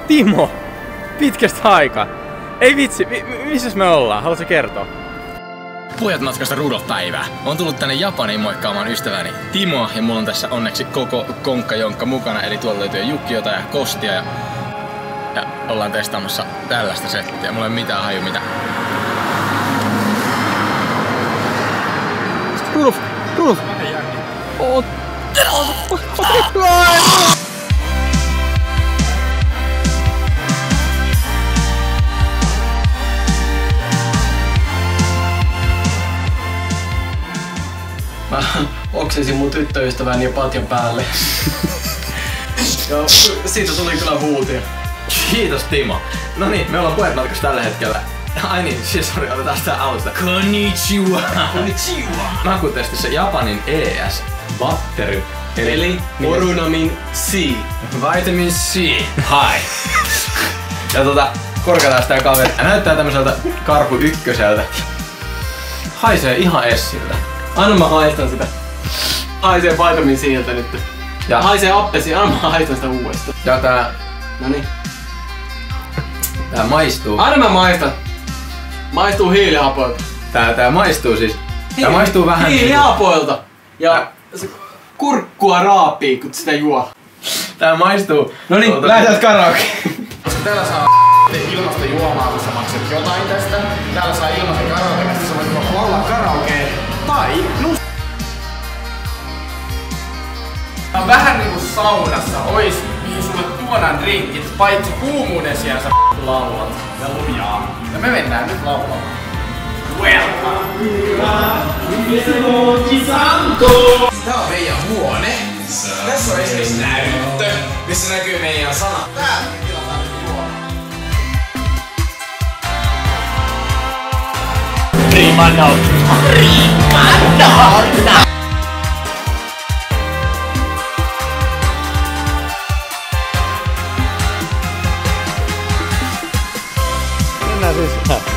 Timo! Pitkästä aikaa. Ei vitsi, missäs me ollaan? Haluatko kertoa? Pojat matkasta Rudolf-päivää. Oon tullut tänne Japaniin moikkaamaan ystäväni Timoa ja mulla on tässä onneksi koko konkkajonkka mukana. Eli tuolla löytyy Jukkiota ja Kostia ja ollaan testaamassa tällaista settiä. Mulla ei mitään haju mitä. Rudolf! Mä oksensin mun tyttöystäväni ja patjan päälle. Ja siitä tuli kyllä huutia. Kiitos Timo. No niin, me ollaan pojat matkassa tällä hetkellä. Ai niin, siis sori, otetaan sitä alusta. Konnichiwa! Konnichiwa! Makutestissä Japanin ES batteri. Eli Orunamin C. Vitamin C. Hi. Ja korkataan sitä kaveri. Ja näyttää tämmöseltä Karhu ykköseltä. Haisee ihan essiltä. Anna mä haistan sitä. Haisee Vitamin C:ltä nyt. Ja haisee appelsiin, anna mä haistan sitä uudestaan. Ja tää... Noniin. Tää maistuu. Anna mä maistan. Maistuu hiilihapoilta. Tää maistuu siis. Tää maistuu vähän... Hiilihapoilta. Ja kurkkua raapii, kun sitä juo. Tää maistuu... Noniin, lähdetään karaokeen. Koska täällä saa ilmasta juomaa, kun sä maksat jotain tästä. Täällä saa ilmasta karaokea, sä voit olla karaokeen. Tai Tää on vähän niinku saunassa ois, mihin sulle tuodaan drinkit, paitsi kuumuuden siellä sä laulat ja lujaa. Ja me mennään nyt laulamaan. Welcome! tää on meidän huone. Tässä on esimerkiksi näyttö, missä näkyy meidän sanat. Täällä tilataan nyt juomaa. Prima notte! Mennään sisään.